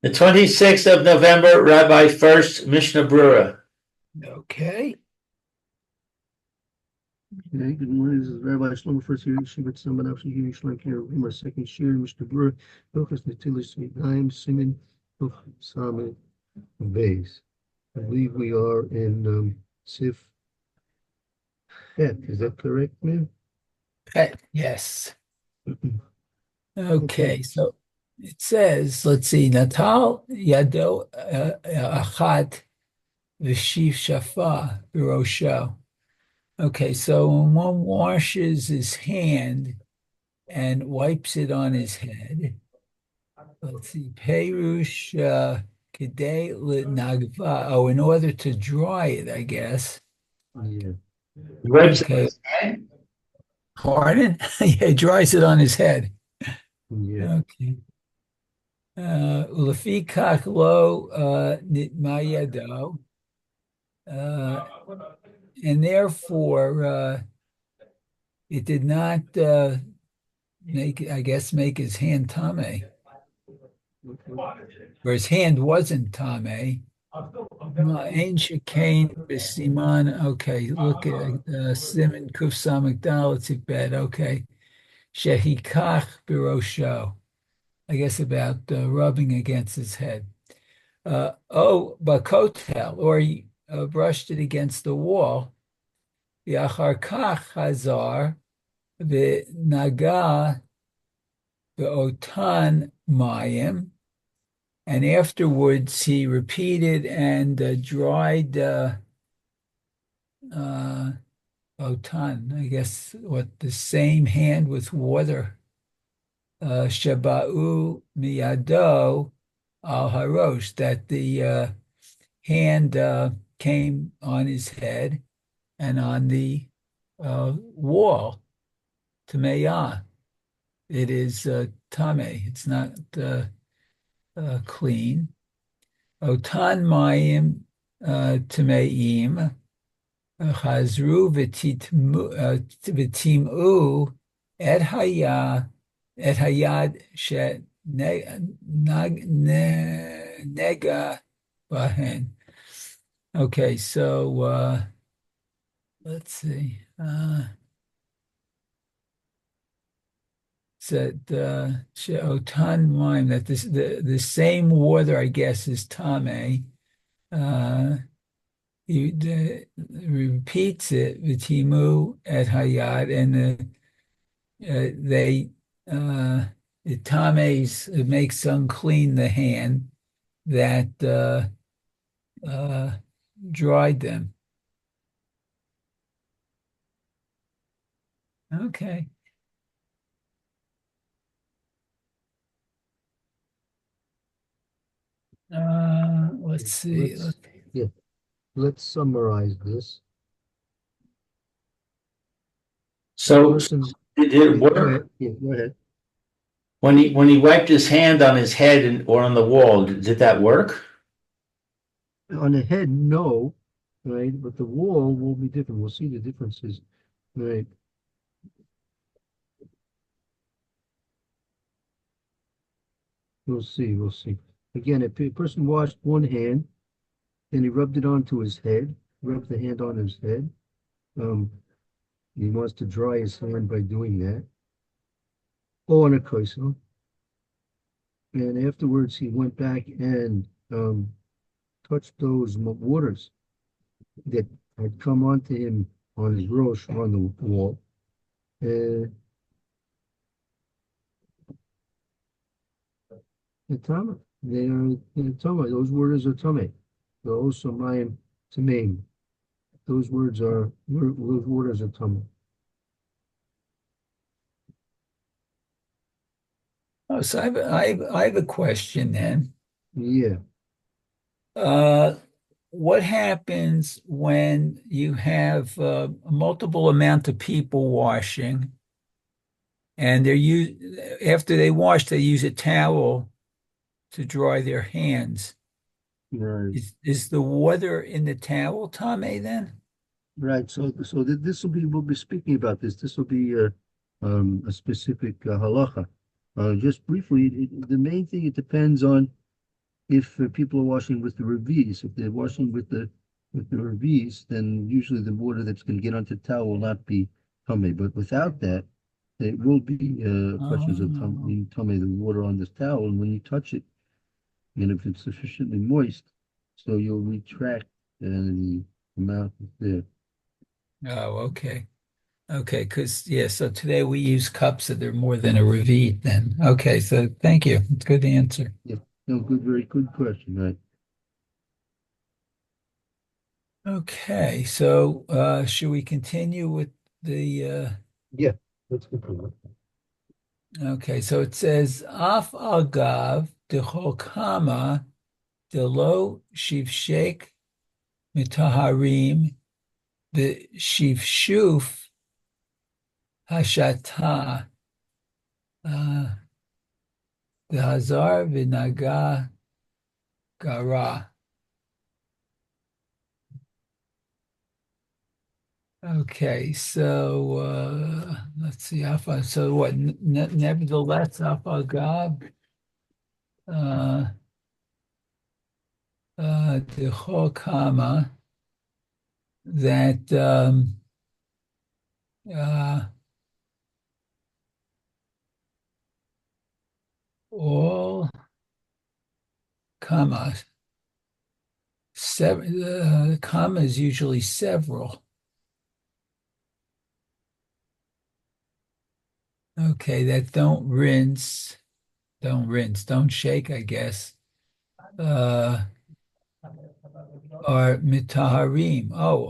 The 26th of November, Rabbi Furst, Mishna Berura. Okay. Okay, good morning. This is Rabbi Shlomo Furst here. Shivat Saman After here, Shlomo here. My second shir, Mr. Brewer. Focus Natilis Naim Simon Saman Bays. I believe we are in Sif Het. Is that correct, man? Yes. Okay. Okay. So it says, let's see, Natal Yado Achat V'Shiv Shafa Birosho. Okay, so when one washes his hand and wipes it on his head, let's see, Perush Kedei Nagva. Oh, in order to dry it, I guess. Yeah. Website. Okay. Pardon? Yeah, he dries it on his head. Yeah. Okay. Lefikach lo nitma yado. And therefore, it did not make his hand tame, or his hand wasn't tame. Ein shekain b'siman. Okay, look at Simon Kuf Samach Dal Tzibet. Okay, shehikach birosho. I guess about rubbing against his head. Bakotel, or he brushed it against the wall. Yachar kach hazar v'naga v'otan mayim. And afterwards, he repeated and dried otan, I guess, what the same hand with water. Shaba'u miyado al harosh, that the hand came on his head and on the wall, tameyah. It is tame. It's not clean. Otan mayim tameim chazru v'timu et hayad she nega bahen. Okay, so let's see. Said she'otan mayim, that the same water, I guess, is tame. He repeats it, v'timu et hayad, and they it tames, it makes unclean the hand that dried them. Okay. Let's see. Let's summarize this. So did it Go work ahead. Yeah, go ahead. when he wiped his hand on his head or on the wall? Did that work? On the head, no, right? But the wall will be different. We'll see the differences, right? We'll see. We'll see. Again, if a person washed one hand, then he rubbed it onto his head, rubbed the hand on his head. He wants to dry his hand by doing that. Oh, on a kosel. And afterwards, he went back and touched those waters that had come onto him on his rosh on the wall. The Tama. They are Tama. Those words are Tame. Those are Mayim Tameim. Those waters are Tama. Oh, so I have a question then. Yeah. What happens when you have a multiple amount of people washing, and after they wash, they use a towel to dry their hands? Right. Is the water in the towel tame then? Right. So this will be, we'll be speaking about this. This will be a specific halacha. Just briefly, the main thing, it depends on if people are washing with the revis, if they're washing with the revis, then usually the water that's going to get onto the towel will not be tummy. But without that, there will be questions of Oh, tummy, the water on this towel, and when you touch it, and if it's sufficiently moist, so you'll retract the amount that's there. oh, okay. Okay, because yeah, so today we use cups that are more than a reveat then. Okay, so thank you. It's a good answer. Yeah, no, good, very good question, right? Okay, so should we continue with the Yeah, that's good for okay, so it says Af agav dechokama delo shivshek mitaharim b'shivshuf hashata uh, dehazar v'naga gara. Okay, so let's see how far. So what? Nevertheless, Afagav, uh, the Chokama that uh, all commas, seven. Comma is usually several. Okay, that don't shake, I guess. Uh, are mitaharim. Oh,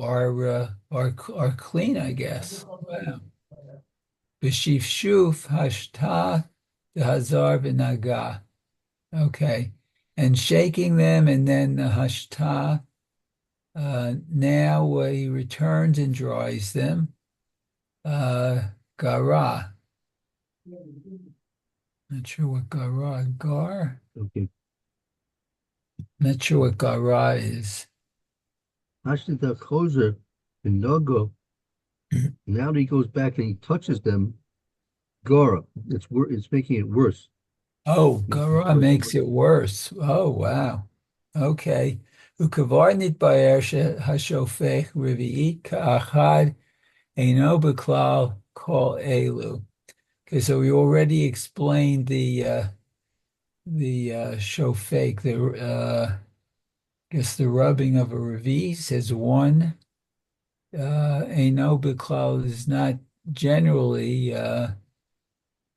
are clean, I guess. Wow. B'shifshuf hashta hazar v'naga. Okay. And shaking them, and then the hashta. Now he returns and dries them. Gara. Not sure what gara. Okay. Not sure what gara is. Actually, the closer, the no-go, now that he goes back and he touches them, Gora, it's making it worse. Oh, Making it gara worse. makes it worse. Oh, wow. Okay. Ukavar nitbaer hashofech revi'it ka'achad eino b'klal kol elu. Okay, so we already explained the shofek, the guess the rubbing of a revis as one. Eino b'klal is not generally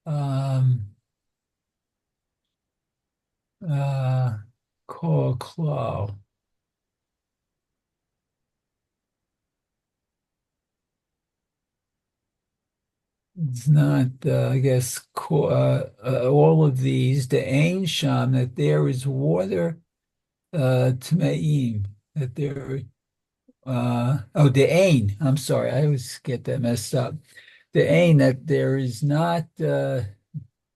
um, uh, kol klal. It's not, I guess, all of these, the Ain Sham, that there is water, Tmeim, that there, oh, the Ain, I'm sorry, I always get that messed up. The Ain, that there is not, the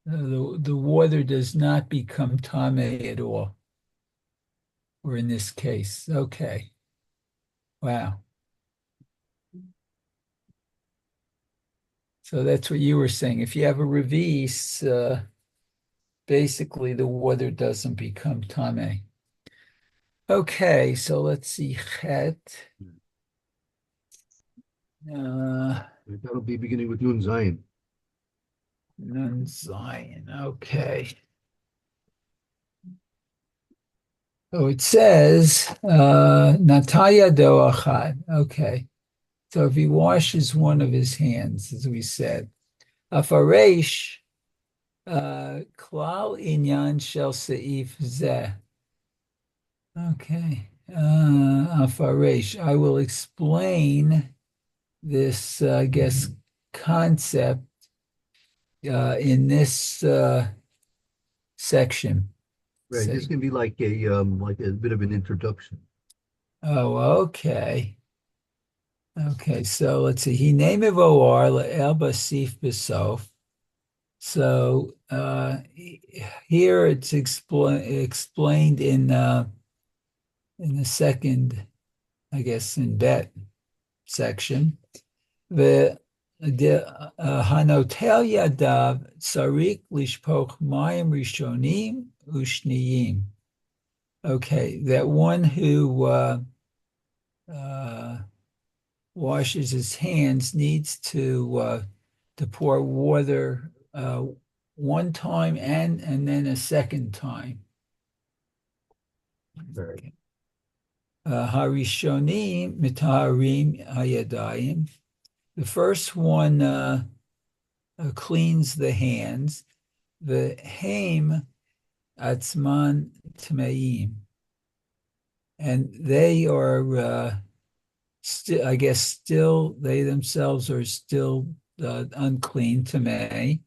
water does not become Tame at all, or in this case. Okay, wow. So that's what you were saying. If you have a revis, basically the water doesn't become Tame. Okay, so let's see. Chet. That'll be beginning with Nun Zion. Nun Zion. Okay. Oh, it says Nataya Doachad. Okay. So if he washes one of his hands, as we said, Afaresh Klal Inyan Shel Seif Zeh. Okay. Afaresh. I will explain this, I guess, concept in this section. Right. This Say, can be like a bit of an introduction. oh, okay. Okay, so let's see. He named Voar El Basif Besof. So here it's explained in the second, I guess, in bet section. Hanotel yadav tzarik lishpoch mayim rishonim ushniyim. Okay, that one who uh, washes his hands needs to pour water one time and then a second time. Right. Harishonim mitaharim hayadayim. The first one cleans the hands. The haim atzman tmeim, and they are still, I guess, still they themselves are still unclean tamei.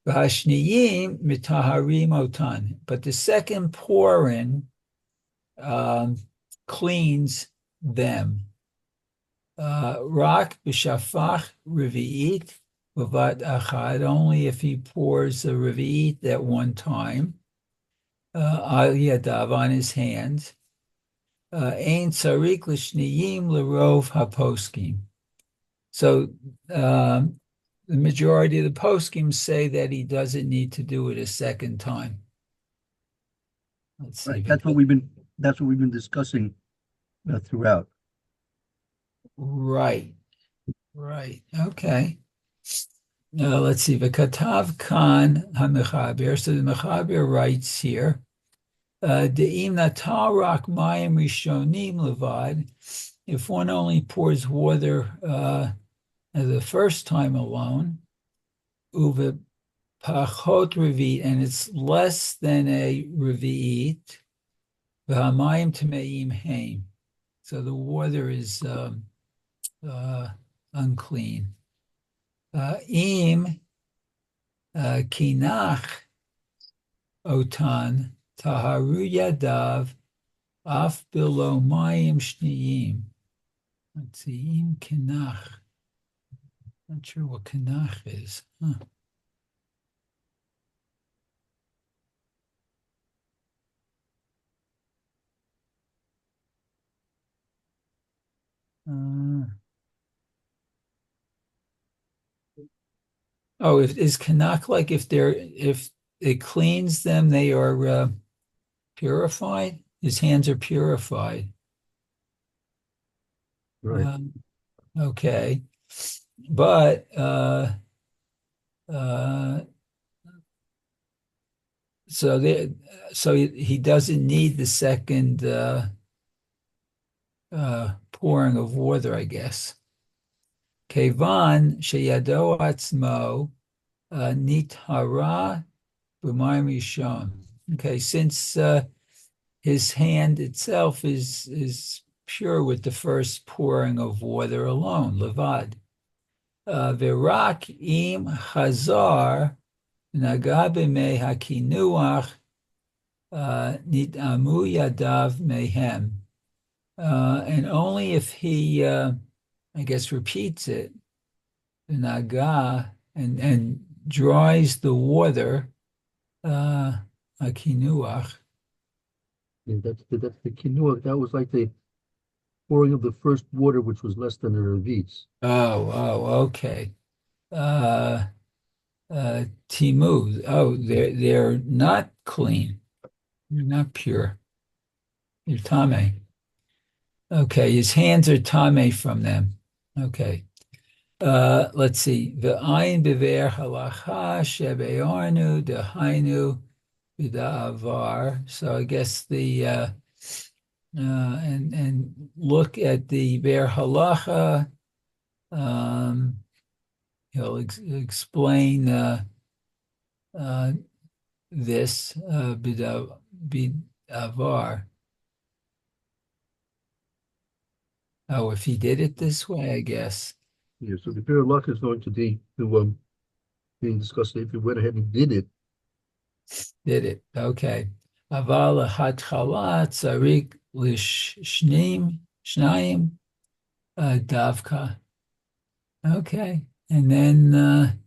V'hashniyim mitaharim otan, but the second pouring um, cleans them. Rak b'shafach revi'it v'vat achad, only if he pours a revi'it at one time, al yadav, on his hands. Ein tzarik l'shniyim l'rov haposkim. So the majority of the poskim say that he doesn't need to do it a second time. Let's see. Right. That's what we've been discussing throughout. Right. Okay. Let's see. V'katav kan hamechaber. So the mechaber writes here, de'im natal rak mayim rishonim levad. If one only pours water the first time alone, uve pachot revi'it, and it's less than a revi'it, v'hamayim tameim haim. So the water is unclean. Im kinach otan taharu yadav af below mayim shniyim. Let's see, im kinach. Not sure what kinach is. Huh. If is Kanak like if it cleans them, they are purified? His hands are purified. Right. Okay. But so he doesn't need the second pouring of water, I guess. Kevan sheyado atzmo nithara b'mayim rishon. Okay, since his hand itself is pure with the first pouring of water alone, levad. V'rak im chazar naga b'mei hakinuach nitamu yadav mehem. And only if he, I guess, repeats it, the naga, and dries the water, akinuach. Yeah, that's the kinuah. That was like the pouring of the first water, which was less than a revi'it. Okay. Timu. Oh, they're not clean. They're not pure. They're tame. Okay, his hands are tame from them. Okay. Let's see. The ayin bever halacha shebe'arnu dehainu b'da'avar. So I guess the and look at the be'er halacha. He'll explain this b'da'avar. Oh, if he did it this way, I guess. Yeah, so the Berura luck is going to be being discussed if he went ahead and did it. Did it. Okay. Aval hatchala tzarik lishnim shnayim davka. Okay. And then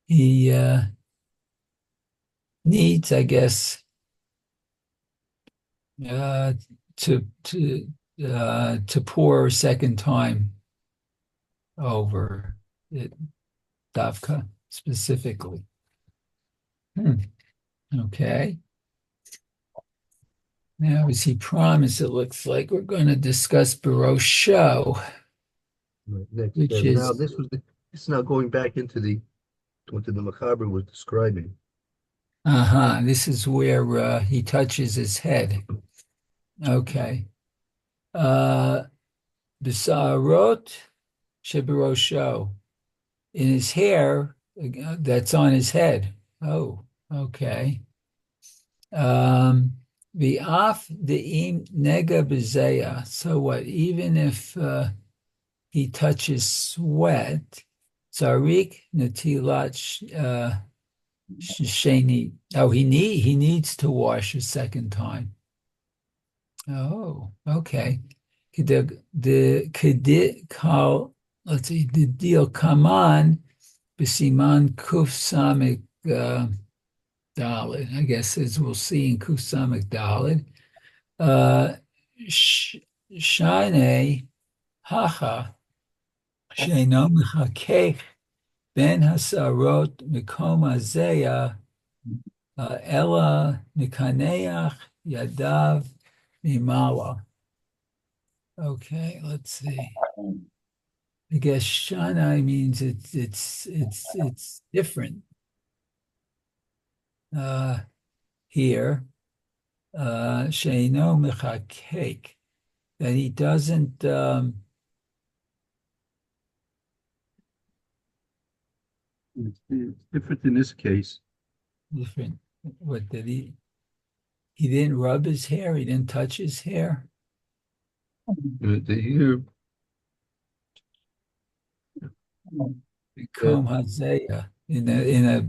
he needs, I guess, to pour a second time over it, davka specifically. Okay. Now, as he promised, it looks like we're going to discuss Barosho, Right, next, which now is, this is now going back into what the Macabre was describing. this is where he touches his head. Okay. Uh, Bisarot Shebarosho, in his hair that's on his head. Oh, okay. The af de'im nega bezeya. So what? Even if he touches sweat, tzarik natilat sheni. Oh, he needs to wash a second time. Oh, okay. The kedit kal. Let's see. The deal kaman b'siman kuf samik dalid. I guess as we'll see in kuf samik dalid. Uh, sh- Shane hacha sheino mechakech ben hasarot mikom hazeya ela mikaneach yadav mimala. Okay, let's see. I guess Shana means it's different uh, here. Sheino mechakek, that he doesn't It's different in this case. different. What did he? He didn't rub his hair. He didn't touch his hair. Here, Become Hosea in a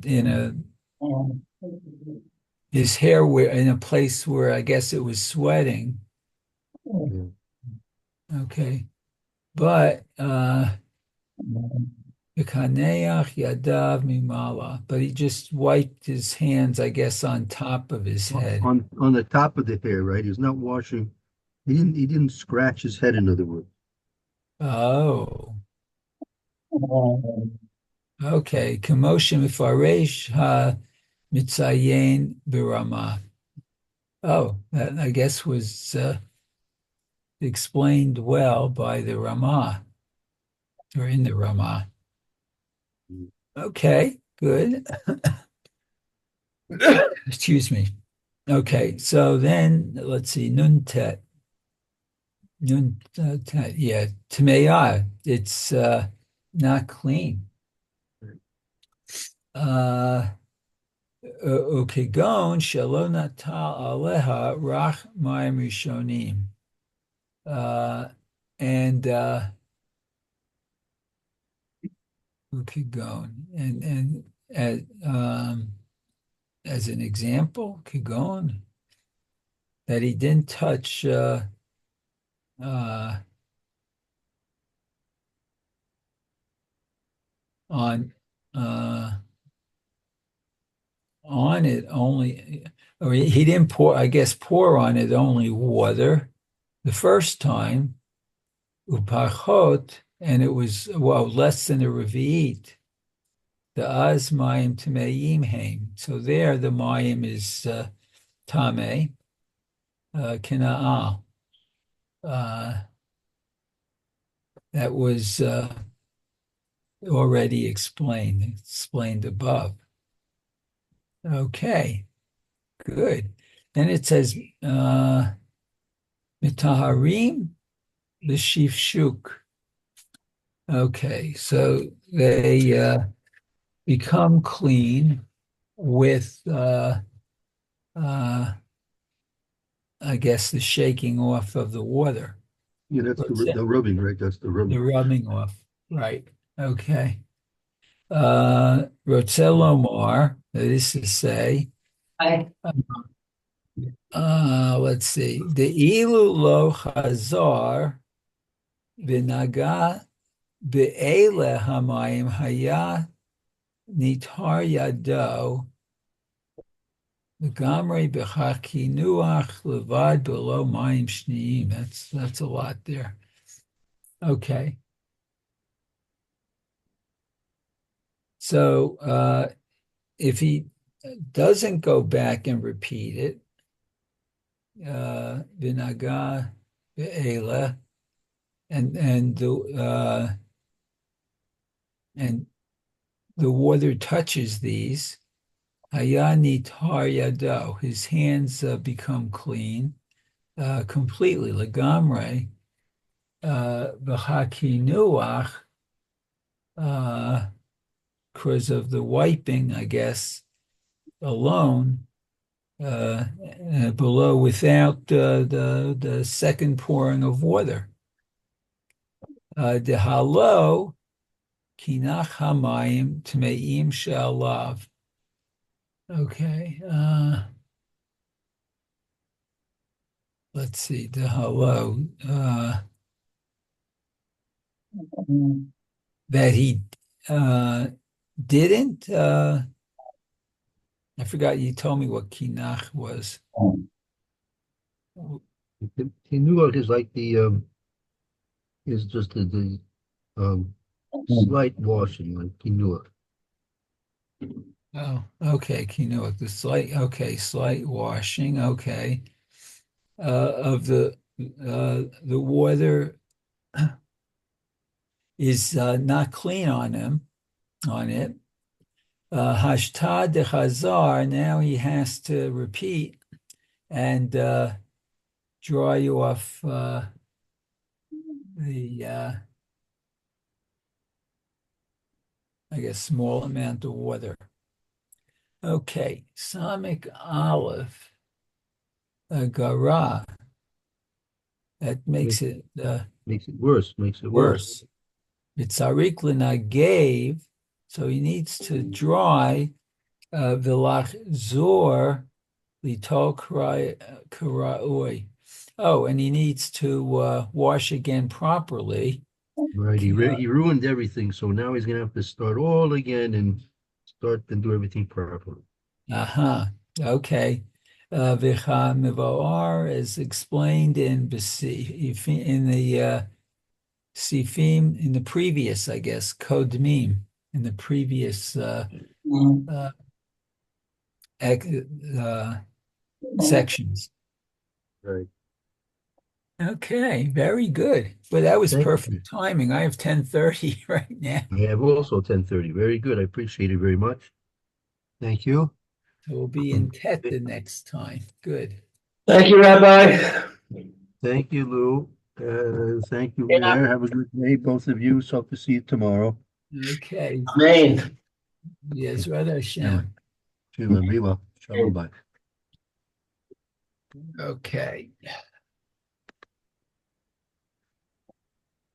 his hair where in a place where I guess it was sweating. yeah. Okay, but Mikaneach yadav mimala, but he just wiped his hands, I guess, on top of his head. On the top of the hair, right? He's not washing. He didn't scratch his head, in other words. Oh, okay. Commotion mifaresh ha mitzayin birama. Oh, that I guess was explained well by the Ramah or in the Ramah. Okay, good. Excuse me. Okay, so then let's see, Nuntet. Nuntet, yeah, Tameya, it's not clean. Ukegon shelo natal aleha rach mayim rishonim. And Ukegon, and as an example, Kigon, that he didn't touch uh, on uh, on it only, or he didn't pour, I guess, pour on it only water the first time, upachot, and it was, well, less than a revi'it, the az mayim tameim haim. So there, the mayim is tame, kina'ah. That was already explained above. Okay, good. Then it says, mitaharim l'shifshuk. Okay, so they become clean with, I guess, the shaking off of the water. Yeah, that's the rubbing, right? That's the The rubbing. rubbing off, right. Okay. Rotzelomar, that is to say, let's see, the ilu lo chazar v'naga be'ele hamayim haya nitar yado v'gamrei b'chakinuach levad below mayim shniyim. That's a lot there. Okay. So if he doesn't go back and repeat it, v'naga ve'ela, and the water touches these. Hayani tar yado, his hands become clean completely. Legamre v'hakinuach, because of the wiping, I guess, alone. Below without the second pouring of water. Dehalo kinach hamayim tmeim shalav. Okay. Let's see. Dehalo. That he didn't. I forgot you told me what kinach was. Kinuach is like is just the slight washing, like kinuach. Oh, okay. Quinoa, slight washing. Okay. Of the water is not clean on it. Hashta de Chazar, now he has to repeat and draw you off the I guess small amount of water. Okay, Samik Aleph, Gara. That makes it Makes it worse. Makes it worse. worse. Vitzarik gave, so he needs to dry vilach zor lito karaoi. Oh, and he needs to wash again properly. Right. He ruined everything, so now he's gonna have to start all again and start and do everything properly. Uh-huh. Okay. Vicha mivoar is explained in the Sifim, in the previous, I guess, Kodmim, in the previous sections. Right. Okay, very good. But that was Thank you. perfect timing. I have 10:30 right now. I have also 10:30. Very good. I appreciate it very much. Thank you. So we'll be in Tet the next time. Good. Thank you, Rabbi. Thank you, Lou. Thank you, Mayor. Have a good day, both of you. So to see you tomorrow. Okay. Amen. Yes, Radha Hashem. Shalom. Shalom. Bye. Okay.